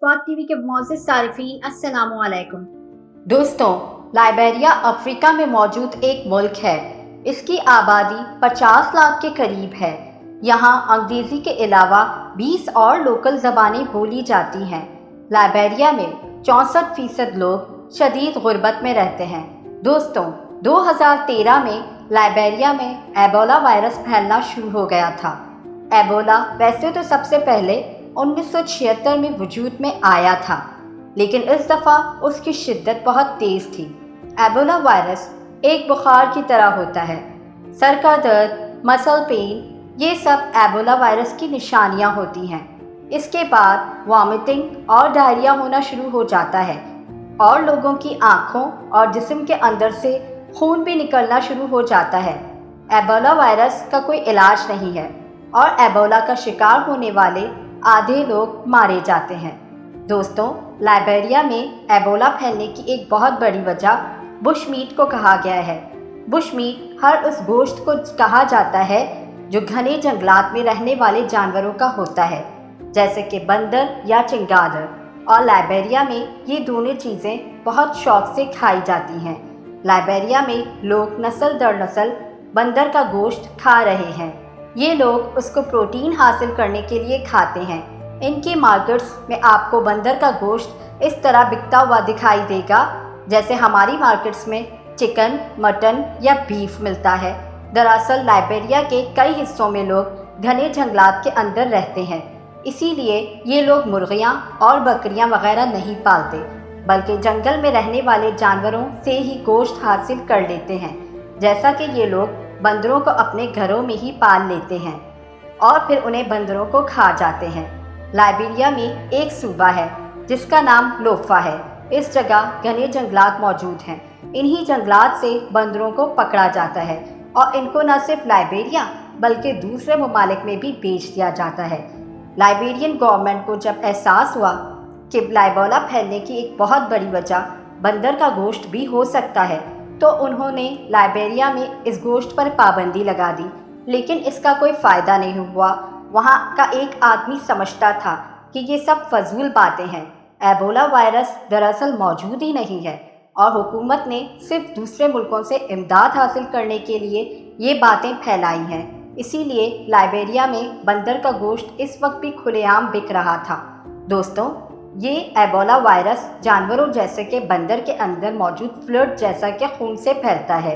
Squad TV के मोअज़्ज़िज़ सारिफीन अस्सलामु अलैकुम। दोस्तों, लाइबेरिया अफ्रीका में मौजूद एक मुल्क है। इसकी आबादी 50 लाख के करीब है। यहाँ अंग्रेज़ी के अलावा 20 और लोकल ज़बानें बोली जाती हैं। लाइबेरिया में 64% लोग शदीद गुर्बत में रहते हैं। दोस्तों, 2013 में लाइबेरिया में एबोला वायरस फैलना शुरू हो गया था। एबोला वैसे तो सबसे पहले 1976 में वजूद में आया था, लेकिन इस दफ़ा उसकी शिद्दत बहुत तेज़ थी। एबोला वायरस एक बुखार की तरह होता है। सर का दर्द, मसल पेन, ये सब एबोला वायरस की निशानियां होती हैं। इसके बाद वॉमिटिंग और डायरिया होना शुरू हो जाता है और लोगों की आँखों और जिस्म के अंदर से खून भी निकलना शुरू हो जाता है। एबोला वायरस का कोई इलाज नहीं है और एबोला का शिकार होने वाले आधे लोग मारे जाते हैं। दोस्तों, लाइबेरिया में एबोला फैलने की एक बहुत बड़ी वजह बुश मीट को कहा गया है। बुश मीट हर उस गोश्त को कहा जाता है जो घने जंगलात में रहने वाले जानवरों का होता है, जैसे कि बंदर या चमगादड़, और लाइबेरिया में ये दोनों चीज़ें बहुत शौक से खाई जाती हैं। लाइबेरिया में लोग नस्ल दर नस्ल बंदर का गोश्त खा रहे हैं। ये लोग उसको प्रोटीन हासिल करने के लिए खाते हैं। इनकी मार्केट्स में आपको बंदर का गोश्त इस तरह बिकता हुआ दिखाई देगा जैसे हमारी मार्केट्स में चिकन, मटन या बीफ मिलता है। दरअसल लाइबेरिया के कई हिस्सों में लोग घने जंगलात के अंदर रहते हैं, इसीलिए ये लोग मुर्गियाँ और बकरियाँ वगैरह नहीं पालते, बल्कि जंगल में रहने वाले जानवरों से ही गोश्त हासिल कर लेते हैं। जैसा कि ये लोग बंदरों को अपने घरों में ही पाल लेते हैं और फिर उन्हें बंदरों को खा जाते हैं। लाइबेरिया में एक सूबा है जिसका नाम लोफा है। इस जगह घने जंगलात मौजूद हैं। इन्हीं जंगलात से बंदरों को पकड़ा जाता है और इनको न सिर्फ लाइबेरिया बल्कि दूसरे ममालिक में भी बेच दिया जाता है। लाइबेरियन गवर्नमेंट को जब एहसास हुआ कि लाइबोला फैलने की एक बहुत बड़ी वजह बंदर का गोश्त भी हो सकता है, तो उन्होंने लाइबेरिया में इस गोश्त पर पाबंदी लगा दी, लेकिन इसका कोई फ़ायदा नहीं हुआ। वहाँ का एक आदमी समझता था कि ये सब फजूल बातें हैं, एबोला वायरस दरअसल मौजूद ही नहीं है और हुकूमत ने सिर्फ दूसरे मुल्कों से इमदाद हासिल करने के लिए ये बातें फैलाई हैं। इसीलिए लाइबेरिया में बंदर का गोश्त इस वक्त भी खुलेआम बिक रहा था। दोस्तों, ये एबोला वायरस जानवरों जैसे कि बंदर के अंदर मौजूद फ्लड जैसा के खून से फैलता है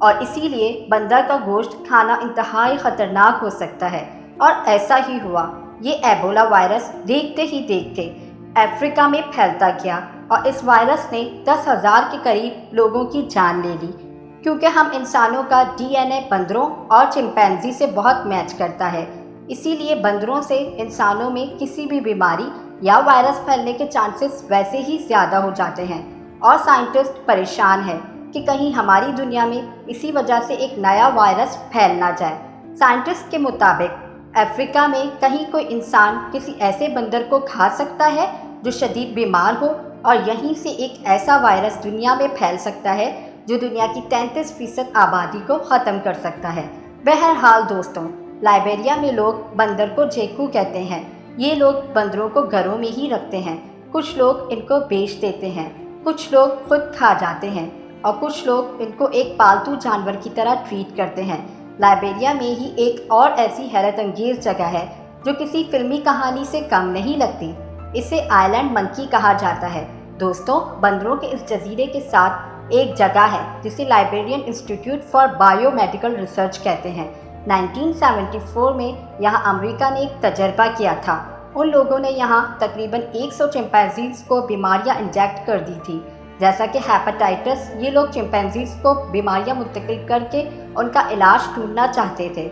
और इसीलिए बंदर का गोश्त खाना इंतहाई ख़तरनाक हो सकता है। और ऐसा ही हुआ। ये एबोला वायरस देखते ही देखते अफ्रीका में फैलता गया और इस वायरस ने 10,000 के करीब लोगों की जान ले ली। क्योंकि हम इंसानों का DNA बंदरों और चिंपैंजी से बहुत मैच करता है, इसीलिए बंदरों से इंसानों में किसी भी बीमारी या वायरस फैलने के चांसेस वैसे ही ज़्यादा हो जाते हैं। और साइंटिस्ट परेशान है कि कहीं हमारी दुनिया में इसी वजह से एक नया वायरस फैल ना जाए। साइंटिस्ट के मुताबिक अफ्रीका में कहीं कोई इंसान किसी ऐसे बंदर को खा सकता है जो शदीद बीमार हो और यहीं से एक ऐसा वायरस दुनिया में फैल सकता है जो दुनिया की 33% आबादी को ख़त्म कर सकता है। बहरहाल दोस्तों, लाइबेरिया में लोग बंदर को जेकू कहते हैं। ये लोग बंदरों को घरों में ही रखते हैं। कुछ लोग इनको बेच देते हैं, कुछ लोग खुद खा जाते हैं और कुछ लोग इनको एक पालतू जानवर की तरह ट्रीट करते हैं। लाइबेरिया में ही एक और ऐसी हैरत अंगेज़ जगह है जो किसी फिल्मी कहानी से कम नहीं लगती। इसे आइलैंड मंकी कहा जाता है। दोस्तों, बंदरों के इस जजीरे के साथ एक जगह है जिसे Liberian institute for biomedical research कहते हैं। 1974 में यहाँ अमेरिका ने एक तजर्बा किया था। उन लोगों ने यहाँ तकरीबन 100 चिंपैंजीज़ को बीमारियाँ इंजेक्ट कर दी थी, जैसा कि हेपेटाइटिस। ये लोग चिंपैंजीज़ को बीमारियाँ मुंतकिल करके उनका इलाज ढूंढना चाहते थे।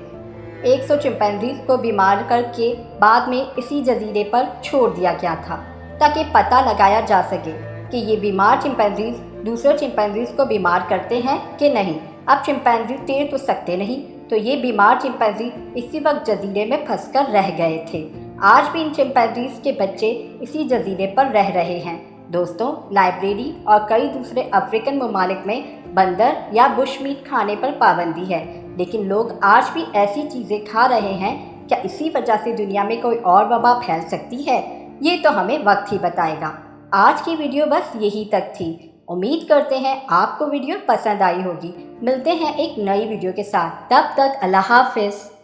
100 चिंपैंजीज़ को बीमार करके बाद में इसी जजीरे पर छोड़ दिया गया था ताकि पता लगाया जा सके कि ये बीमार चिंपैंजीज़ दूसरे चिंपैंजीज़ को बीमार करते हैं कि नहीं। अब चिंपैंजी तैर तो सकते नहीं, तो ये बीमार चिंपैंजी इसी वक्त जजीरे में फंसकर रह गए थे। आज भी इन चिंपैंजीज़ के बच्चे इसी जजीरे पर रह रहे हैं। दोस्तों, लाइब्रेरी और कई दूसरे अफ्रीकन ममालिक में बंदर या बुश मीट खाने पर पाबंदी है, लेकिन लोग आज भी ऐसी चीज़ें खा रहे हैं। क्या इसी वजह से दुनिया में कोई और वबा फैल सकती है? یہ تو ہمیں وقت ہی بتائے گا۔ آج کی ویڈیو بس یہی تک تھی۔ امید کرتے ہیں آپ کو ویڈیو پسند آئی ہوگی۔ ملتے ہیں ایک نئی ویڈیو کے ساتھ، تب تک اللہ حافظ۔